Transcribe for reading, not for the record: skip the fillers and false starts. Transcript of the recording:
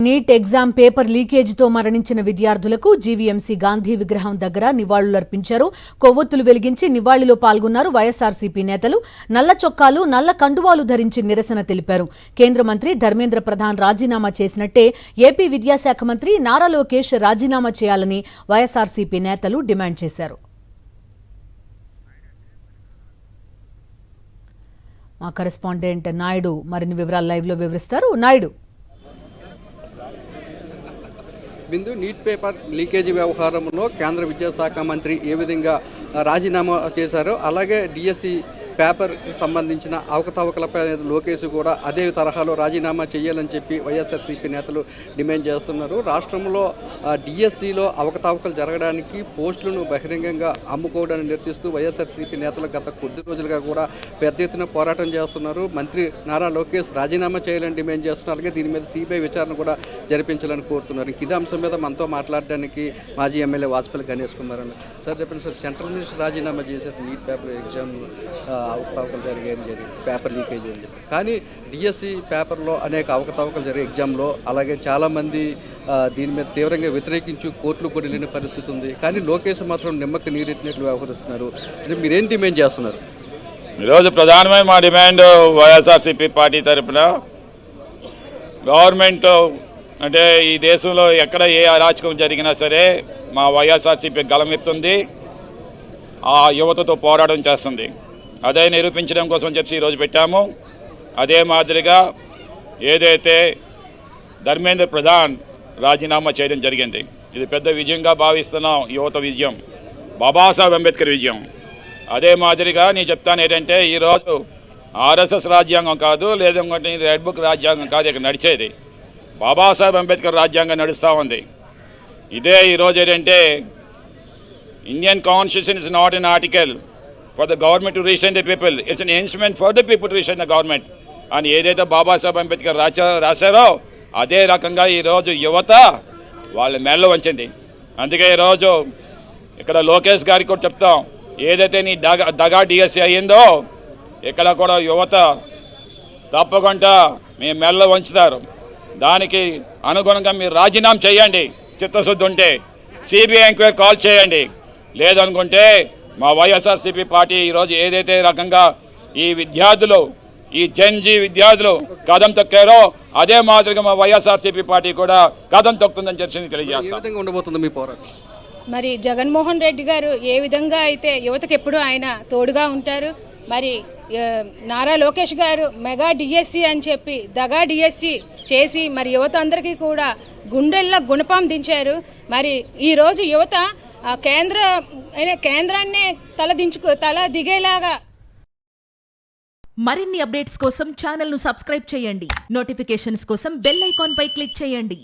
NEET exam paper లీకేజీతో మరణించిన విద్యార్థులకు GVMC Gandhi విగ్రహం దగ్గర నివాళులర్పించారు. కొవ్వొత్తులు వెలిగించి నివాళిలో పాల్గొన్నారు వైఎస్ఆర్సీపీ నేతలు. నల్ల చొక్కాలు, నల్ల కండువాలు ధరించి నిరసన తెలిపారు. కేంద్ర మంత్రి ధర్మేంద్ర ప్రధాన్ రాజీనామా చేసినట్టే ఏపీ విద్యాశాఖ మంత్రి నారా లోకేష్ రాజీనామా చేయాలని వైఎస్ఆర్సీపీ నేతలు డిమాండ్ చేశారు. మా కరెస్పాండెంట్ నాయుడు మరిన్ని వివరాలు లైవ్లో వివరిస్తారు. నాయుడు, బిందు, నీట్ పేపర్ లీకేజీ వ్యవహారంలో కేంద్ర విద్యాశాఖ మంత్రి ఏ విధంగా రాజీనామా చేశారో అలాగే డిఎస్సి పేపర్ సంబంధించిన అవకతవకలపై లోకేష్ కూడా అదే తరహాలో రాజీనామా చేయాలని చెప్పి వైఎస్ఆర్సీపీ నేతలు డిమాండ్ చేస్తున్నారు. రాష్ట్రంలో డిఎస్సిలో అవకతవకలు జరగడానికి పోస్టులను బహిరంగంగా అమ్ముకోవడాన్ని నిరసిస్తూ వైఎస్ఆర్సీపీ నేతలు గత కొద్ది రోజులుగా కూడా పెద్ద ఎత్తున పోరాటం చేస్తున్నారు. మంత్రి నారా లోకేష్ రాజీనామా చేయాలని డిమాండ్ చేస్తున్నారు. అలాగే దీని మీద సిబిఐ విచారణ కూడా జరిపించాలని కోరుతున్నారు. ఇదే అంశం మీద మనతో మాట్లాడడానికి మాజీ ఎమ్మెల్యే వాజ్పేయి గణేష్ కుమార్ అన్న. సార్ చెప్పండి సార్, సెంట్రల్ మినిస్టర్ రాజీనామా చేశారు. నీట్ పేపర్ ఎగ్జామ్ అవకతవకలు జరిగాయని పేపర్ లీకేజ్ అని చెప్పి, కానీ డిఎస్సి పేపర్లో అనేక అవకతవకలు జరిగే ఎగ్జామ్లో అలాగే చాలామంది దీని మీద తీవ్రంగా వ్యతిరేకించి కోర్టులు కూడా వెళ్ళిన పరిస్థితి ఉంది. కానీ లోకేష్ మాత్రం నిమ్మకి నీరెట్టినట్లు వ్యవహరిస్తున్నారు. మీరేం డిమాండ్ చేస్తున్నారు? ఈరోజు ప్రధానమైన మా డిమాండ్ వైఎస్ఆర్సీపీ పార్టీ తరఫున గవర్నమెంట్ అంటే ఈ దేశంలో ఎక్కడ ఏ అరాచకం జరిగినా సరే మా వైఎస్ఆర్సీపీ గళమెత్తుంది, ఆ యువతతో పోరాటం చేస్తుంది. అదే నిరూపించడం కోసం చెప్పి ఈరోజు పెట్టాము. అదే మాదిరిగా ఏదైతే ధర్మేంద్ర ప్రధాన్ రాజీనామా చేయడం జరిగింది, ఇది పెద్ద విజయంగా భావిస్తున్నాం. యువత విజయం, బాబాసాహెబ్ అంబేద్కర్ విజయం. అదే మాదిరిగా నేను చెప్తాను ఏంటంటే, ఈరోజు ఆర్ఎస్ఎస్ రాజ్యాంగం కాదు, లేదంటే రెడ్ బుక్ రాజ్యాంగం కాదు ఇక్కడ నడిచేది, బాబాసాహెబ్ అంబేద్కర్ రాజ్యాంగం నడుస్తూ ఉంది. ఇదే ఈరోజు ఏంటంటే, Indian constitution is not an article for the government to restrain the people, it's an instrument for the people to restrain the government అని ఏదైతే బాబాసాహెబ్ అంబేద్కర్ రాశారో అదే రకంగా ఈరోజు యువత వాళ్ళ మెడలో వంచింది. అందుకే ఈరోజు ఇక్కడ లోకేష్ గారికి కూడా చెప్తాం, ఏదైతే నీ దగా డిఎస్సి అయ్యిందో ఇక్కడ కూడా యువత తప్పకుండా మీ మెడలో వంచుతారు. దానికి అనుగుణంగా మీరు రాజీనామా చేయండి. చిత్తశుద్ధి ఉంటే సిబిఐ ఎంక్వైరీ కాల్ చేయండి. లేదనుకుంటే మా వైఎస్ఆర్సీపీ పార్టీ ఈరోజు ఏదైతే రకంగా ఈ విద్యార్థులు, ఈ జెన్జీ విద్యార్థులు కదం తొక్కారో అదే మాదిరిగా మా వైఎస్ఆర్సీపీ పార్టీ కూడా కదం తొక్కుతుందని చెప్పి తెలియజేస్తాం. మరి జగన్మోహన్ రెడ్డి గారు ఏ విధంగా అయితే యువతకు ఎప్పుడూ ఆయన తోడుగా ఉంటారు, మరి నారా లోకేష్ గారు మెగా డిఎస్సి అని చెప్పి దగా డిఎస్సి చేసి మరి యువత అందరికీ కూడా గుండెల్లో గుణపం దించారు. మరి ఈరోజు యువత కేంద్రాన్ని తల దిగేలాగా. మరిన్ని అప్డేట్స్ కోసం ఛానల్ ను సబ్స్క్రైబ్ చేయండి. నోటిఫికేషన్స్ కోసం బెల్ ఐకాన్ పై క్లిక్ చేయండి.